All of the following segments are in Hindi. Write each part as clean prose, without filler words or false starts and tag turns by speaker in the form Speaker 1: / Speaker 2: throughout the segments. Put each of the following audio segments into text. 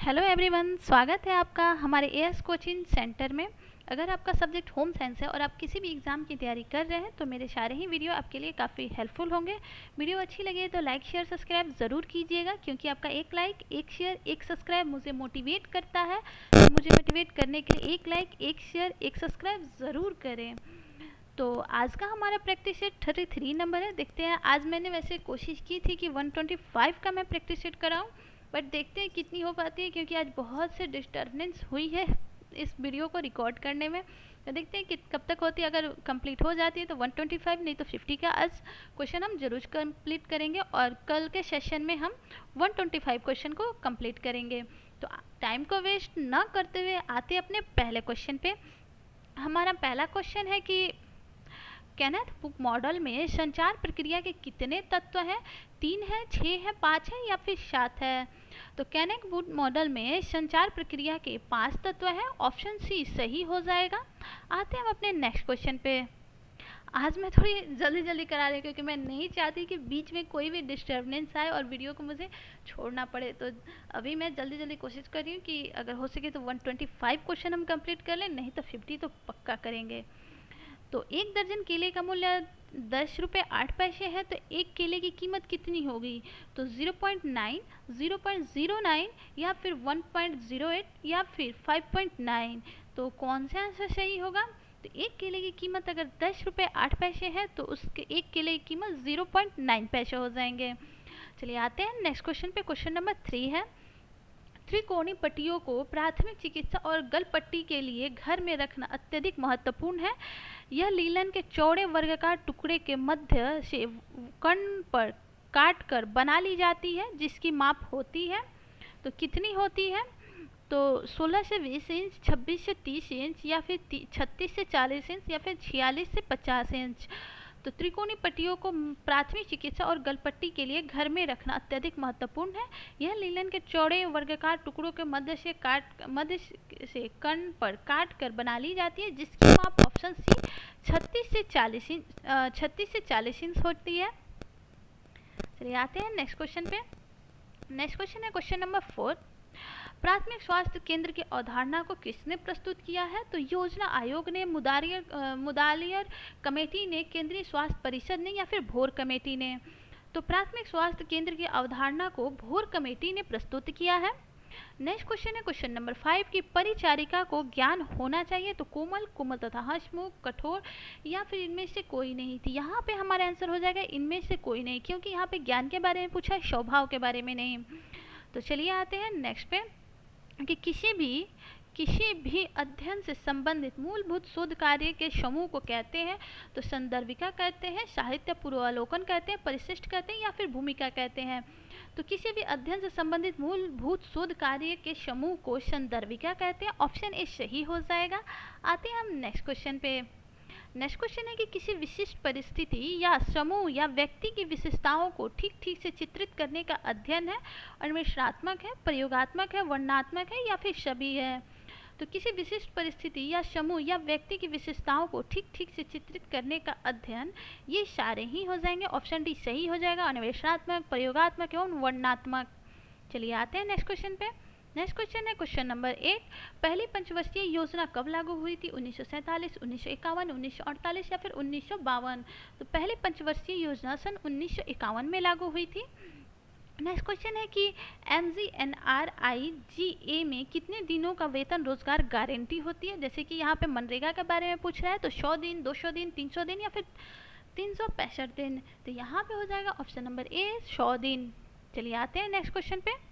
Speaker 1: हेलो एवरीवन, स्वागत है आपका हमारे एएस कोचिंग सेंटर में। अगर आपका सब्जेक्ट होम साइंस है और आप किसी भी एग्ज़ाम की तैयारी कर रहे हैं तो मेरे सारे ही वीडियो आपके लिए काफ़ी हेल्पफुल होंगे। वीडियो अच्छी लगे तो लाइक शेयर सब्सक्राइब ज़रूर कीजिएगा, क्योंकि आपका एक लाइक, एक शेयर, एक सब्सक्राइब मुझे मोटिवेट करता है। तो मुझे मोटिवेट करने के लिए एक लाइक, एक शेयर, एक सब्सक्राइब ज़रूर करें। तो आज का हमारा प्रैक्टिस सेट 33 नंबर है। देखते हैं, आज मैंने वैसे कोशिश की थी कि 125 का मैं प्रैक्टिस सेट कराऊँ, बट देखते हैं कितनी हो पाती है, क्योंकि आज बहुत से डिस्टर्बेंस हुई है इस वीडियो को रिकॉर्ड करने में। तो देखते हैं कि कब तक होती है। अगर कंप्लीट हो जाती है तो 125, नहीं तो 50 का आज क्वेश्चन हम जरूर कंप्लीट करेंगे, और कल के सेशन में हम 125 क्वेश्चन को कंप्लीट करेंगे। तो टाइम को वेस्ट ना करते हुए आते अपने पहले क्वेश्चन पे। हमारा पहला क्वेश्चन है कि केनेथ बुक मॉडल में संचार प्रक्रिया के कितने तत्व हैं? 3 है, 6 है, 5 है या फिर 7 है? तो केनेथ बुक मॉडल में संचार प्रक्रिया के 5 तत्व हैं। ऑप्शन सी सही हो जाएगा। आते हैं हम अपने नेक्स्ट क्वेश्चन पे। आज मैं थोड़ी जल्दी जल्दी करा रही हूँ, क्योंकि मैं नहीं चाहती कि बीच में कोई भी डिस्टर्बेंस आए और वीडियो को मुझे छोड़ना पड़े। तो अभी मैं जल्दी जल्दी कोशिश कर रही हूँ कि अगर हो सके तो 125 क्वेश्चन हम कंप्लीट कर लें, नहीं तो 50 तो पक्का करेंगे। तो एक दर्जन केले का मूल्य 10 रुपये 8 पैसे है, तो एक केले की कीमत कितनी होगी? तो 0.9, 0.09 या फिर 1.08 या फिर 5.9। तो कौन सा आंसर सही होगा? तो एक केले की कीमत अगर 10 रुपये 8 पैसे है तो उसके एक केले की कीमत 0.9 पैसे हो जाएंगे। चलिए आते हैं नेक्स्ट क्वेश्चन पे। क्वेश्चन नंबर 3 है, त्रिकोणीय पट्टियों को प्राथमिक चिकित्सा और गलपट्टी के लिए घर में रखना अत्यधिक महत्वपूर्ण है। यह लीलन के चौड़े वर्गाकार टुकड़े के मध्य से कर्ण पर काटकर बना ली जाती है, जिसकी माप होती है। तो कितनी होती है? तो 16 से 20 इंच, 26 से 30 इंच या फिर 36 से 40 इंच या फिर 46 से 50 इंच। तो त्रिकोणीय पट्टियों को प्राथमिक चिकित्सा और गलपट्टी के लिए घर में रखना अत्यधिक महत्वपूर्ण है। यह लीलन के चौड़े वर्गाकार टुकड़ों के मध्य से कर्ण पर काट कर बना ली जाती है, जिसकी माप ऑप्शन सी 36 से 40 इंच होती है। चलिए आते हैं नेक्स्ट क्वेश्चन पे। नेक्स्ट क्वेश्चन है क्वेश्चन नंबर 4। प्राथमिक स्वास्थ्य केंद्र की अवधारणा को किसने प्रस्तुत किया है? तो योजना आयोग ने, मुदालियर कमेटी ने, केंद्रीय स्वास्थ्य परिषद ने या फिर भोर कमेटी ने? तो प्राथमिक स्वास्थ्य केंद्र की अवधारणा को भोर कमेटी ने प्रस्तुत किया है। नेक्स्ट क्वेश्चन है क्वेश्चन नंबर 5 की परिचारिका को ज्ञान होना चाहिए तो कोमल, कोमल तथा हंसमुख, कठोर या फिर इनमें से कोई नहीं? थी यहाँ पे हमारा आंसर हो जाएगा इनमें से कोई नहीं, क्योंकि यहाँ पे ज्ञान के बारे में पूछा है, स्वभाव के बारे में नहीं। तो चलिए आते हैं नेक्स्ट पे कि किसी भी अध्ययन से संबंधित मूलभूत शोध कार्य के समूह को कहते हैं। तो संदर्भिका कहते हैं, साहित्य पूर्वावलोकन कहते हैं, परिशिष्ट कहते हैं या फिर भूमिका कहते हैं? तो किसी भी अध्ययन से संबंधित मूलभूत शोध कार्य के समूह को संदर्भिका कहते हैं। ऑप्शन ए सही हो जाएगा। आते हैं हम नेक्स्ट क्वेश्चन पे। नेक्स्ट क्वेश्चन है कि किसी विशिष्ट परिस्थिति या समूह या व्यक्ति की विशेषताओं को ठीक ठीक से चित्रित करने का अध्ययन है। अन्वेषणात्मक है, प्रयोगात्मक है, वर्णनात्मक है या फिर सभी है? तो किसी विशिष्ट परिस्थिति या समूह या व्यक्ति की विशेषताओं को ठीक ठीक से चित्रित करने का अध्ययन, ये सारे ही हो जाएंगे। ऑप्शन डी सही हो जाएगा। अन्वेषणात्मक, प्रयोगात्मक एवं वर्णनात्मक। चलिए आते हैं नेक्स्ट क्वेश्चन पे। नेक्स्ट क्वेश्चन है क्वेश्चन नंबर 8। पहली पंचवर्षीय योजना कब लागू हुई थी? 1947, 1951, 1948 या फिर 1952? तो पहली पंचवर्षीय योजना सन 1951 में लागू हुई थी। नेक्स्ट क्वेश्चन है कि MGNRIGA में कितने दिनों का वेतन रोजगार गारंटी होती है? जैसे कि यहाँ पे मनरेगा के बारे में पूछ रहा है, तो 100 दिन, 200 दिन, 300 दिन या फिर 365 दिन? तो यहाँ पे हो जाएगा ऑप्शन नंबर ए 100 दिन। चलिए आते हैं नेक्स्ट क्वेश्चन पे।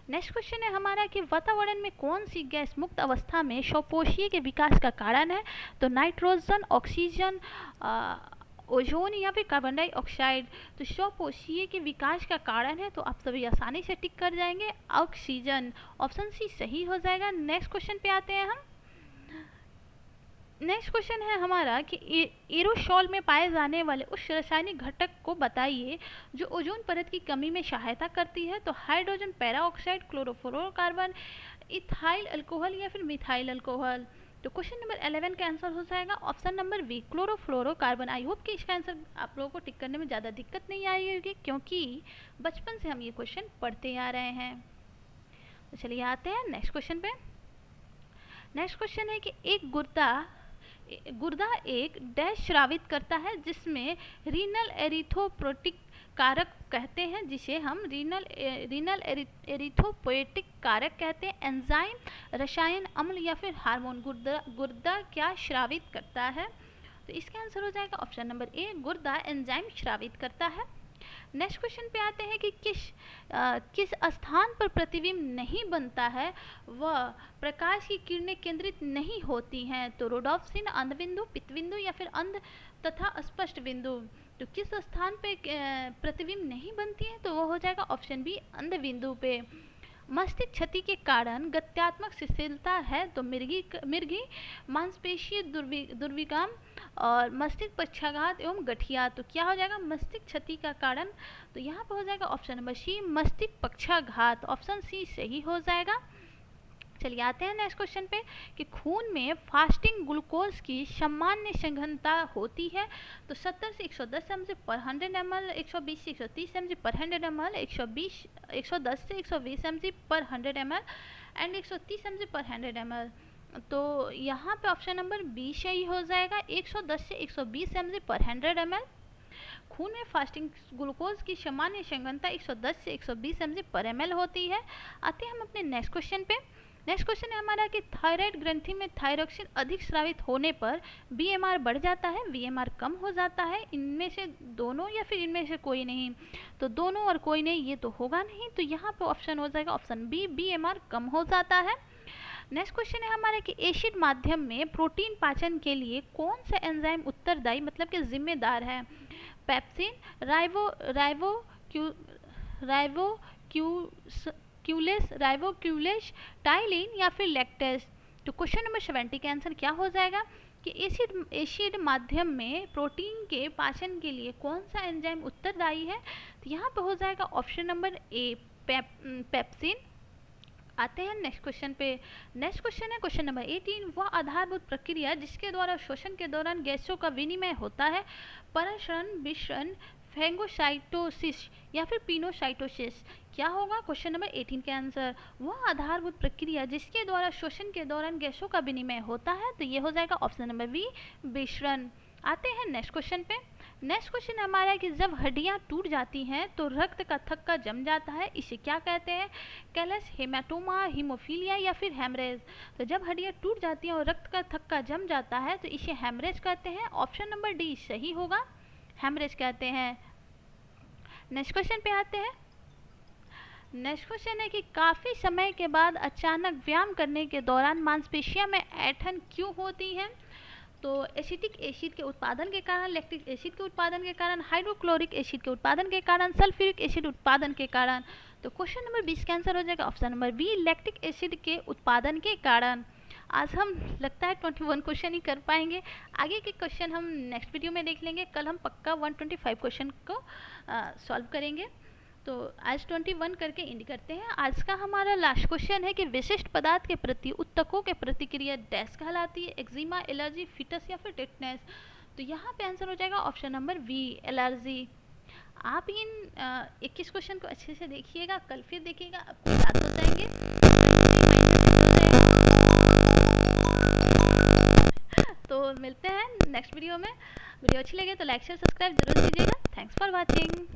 Speaker 1: नेक्स्ट क्वेश्चन है हमारा कि वातावरण में कौन सी गैस मुक्त अवस्था में स्वपोषीय के विकास का कारण है? तो नाइट्रोजन, ऑक्सीजन, ओजोन या फिर कार्बन डाइऑक्साइड? तो स्वपोषीय के विकास का कारण है, तो आप सभी आसानी से टिक कर जाएंगे ऑक्सीजन। ऑप्शन सी सही हो जाएगा। नेक्स्ट क्वेश्चन पे आते हैं हम। नेक्स्ट क्वेश्चन है हमारा कि एरोसॉल में पाए जाने वाले उस रासायनिक घटक को बताइए जो ओजोन परत की कमी में सहायता करती है। तो hydrogen peroxide, chlorofluorocarbon, ethyl alcohol या फिर मिथाइल अल्कोहल? तो क्वेश्चन नंबर 11 का आंसर हो जाएगा option number B, chlorofluorocarbon. I hope कि इसका आंसर आप लोगों को टिक करने में ज़्यादा दिक्कत नहीं आई होगी, क्योंकि बचपन से हम ये क्वेश्चन पढ़ते आ रहे हैं। तो चलिए आते हैं नेक्स्ट क्वेश्चन पे। नेक्स्ट क्वेश्चन है कि एक गुर्दा एक डैश स्रावित करता है जिसमें रीनल एरिथ्रोपोइटिक कारक कहते हैं, जिसे हम रीनल एरिथ्रोपोइटिक कारक कहते हैं। एंजाइम, रसायन, अम्ल या फिर हार्मोन गुर्दा क्या स्रावित करता है? तो इसका आंसर हो जाएगा ऑप्शन नंबर ए, गुर्दा एंजाइम स्रावित करता है। नेक्स्ट क्वेश्चन पे आते हैं कि किस स्थान पर प्रतिबिंब नहीं बनता है, वह प्रकाश की किरणें केंद्रित नहीं होती हैं। तो रोडॉप्सिन, अंधबिंदु, पित्तबिंदु या फिर अंध तथा स्पष्ट बिंदु। तो किस स्थान पे प्रतिबिंब नहीं बनती है? तो वो हो जाएगा ऑप्शन बी, अंधबिंदु पे। मस्तिष्क क्षति के कारण गत्यात्मक शिथिलता है, तो मिर्गी, मांसपेशीय दुर्विगाम और मस्तिष्क पक्षाघात एवं गठिया। तो क्या हो जाएगा मस्तिष्क क्षति का कारण? तो यहाँ पर हो जाएगा ऑप्शन नंबर सी, मस्तिष्क पक्षाघात। ऑप्शन सी सही हो जाएगा। चलिए आते हैं नेक्स्ट क्वेश्चन पे कि खून में फास्टिंग ग्लूकोज की सामान्य संघनता होती है। तो 70 से 110 mg पर 100 ml, 120 से 130 mg पर 100 ml, 110 से 120 mg पर 100 ml एंड 130 mg पर 100 ml। तो यहाँ पे ऑप्शन नंबर बी सही हो जाएगा, 110 से 120 mg पर 100 ml। खून में फास्टिंग ग्लूकोज की सामान्य संघनता 110 से 120 mg पर ml होती है। आते हैं हम अपने नेक्स्ट क्वेश्चन पे। नेक्स्ट क्वेश्चन है हमारा कि थायराइड ग्रंथि में थायरोक्सिन अधिक स्रावित होने पर बीएमआर बढ़ जाता है, वीएमआर कम हो जाता है। इनमें से दोनों या फिर इनमें से कोई नहीं? तो दोनों और कोई नहीं, ये तो होगा नहीं। तो यहाँ पे ऑप्शन हो जाएगा ऑप्शन बी, बीएमआर कम हो जाता है। नेक्स्ट क्वेश्चन है हमारे कि एसिड माध्यम में प्रोटीन पाचन के लिए कौन सा एंजाइम उत्तरदायी मतलब कि जिम्मेदार है? पेप्सिन, राइबोक्यूलेस, टाइलिन या फिर लैक्टेस। तो क्वेश्चन नंबर 70 का आंसर क्या हो जाएगा कि एसिड माध्यम में प्रोटीन के पाचन के लिए कौन सा एंजाइम उत्तरदायी है? तो यहाँ पे हो जाएगा ऑप्शन नंबर ए, पेप्सिन। आते हैं नेक्स्ट क्वेश्चन पे। नेक्स्ट क्वेश्चन है क्वेश्चन नंबर 18, वह आधारभूत प्रक्रिया जिसके द्वारा श्वसन के दौरान गैसों का विनिमय होता है? पराशरण, विषरण, फैगोसाइटोसिस या फिर पिनोसाइटोसिस। क्या होगा क्वेश्चन नंबर 18 के आंसर? वह आधारभूत प्रक्रिया जिसके द्वारा श्वसन के दौरान गैसों का विनिमय होता है। तो ये हो जाएगा ऑप्शन नंबर बी, विषरण। आते हैं नेक्स्ट क्वेश्चन पे। नेक्स्ट क्वेश्चन हमारा है कि जब हड्डियां टूट जाती हैं तो रक्त का थक्का जम जाता है, इसे क्या कहते हैं? कैलस, हेमाटोमा, हीमोफीलिया या फिर हेमरेज। तो जब हड्डियां टूट जाती हैं और रक्त का थक्का जम जाता है तो इसे हेमरेज कहते हैं। ऑप्शन नंबर डी सही होगा, हेमरेज कहते हैं। नेक्स्ट क्वेश्चन पे आते हैं। नेक्स्ट क्वेश्चन है कि काफ़ी समय के बाद अचानक व्यायाम करने के दौरान मांसपेशियों में ऐंठन क्यों होती है? तो एसिटिक एसिड के उत्पादन के कारण, लैक्टिक एसिड के उत्पादन के कारण, हाइड्रोक्लोरिक एसिड के उत्पादन के कारण, सल्फ्यूरिक एसिड उत्पादन के कारण। तो क्वेश्चन नंबर 20 का आंसर हो जाएगा option number B, lactic acid के उत्पादन के कारण। आज हम लगता है 21 क्वेश्चन ही कर पाएंगे, आगे के क्वेश्चन हम नेक्स्ट वीडियो में देख लेंगे। कल हम पक्का 125 क्वेश्चन को सॉल्व करेंगे। तो आज 21 करके एंड करते हैं। आज का हमारा लास्ट क्वेश्चन है कि विशिष्ट पदार्थ के प्रति उत्तकों के प्रतिक्रिया डैश कहलाती है? एक्जिमा, एलर्जी, फिटस या फिर टेटनेस। तो यहाँ पे आंसर हो जाएगा ऑप्शन नंबर बी, एलर्जी। आप इन 21 क्वेश्चन को अच्छे से देखिएगा, कल फिर देखिएगा, आपको याद हो जाएंगे। तो मिलते हैं नेक्स्ट वीडियो में। वीडियो अच्छी लगे तो लाइक शेयर सब्सक्राइब जरूर कीजिएगा। Thanks for watching.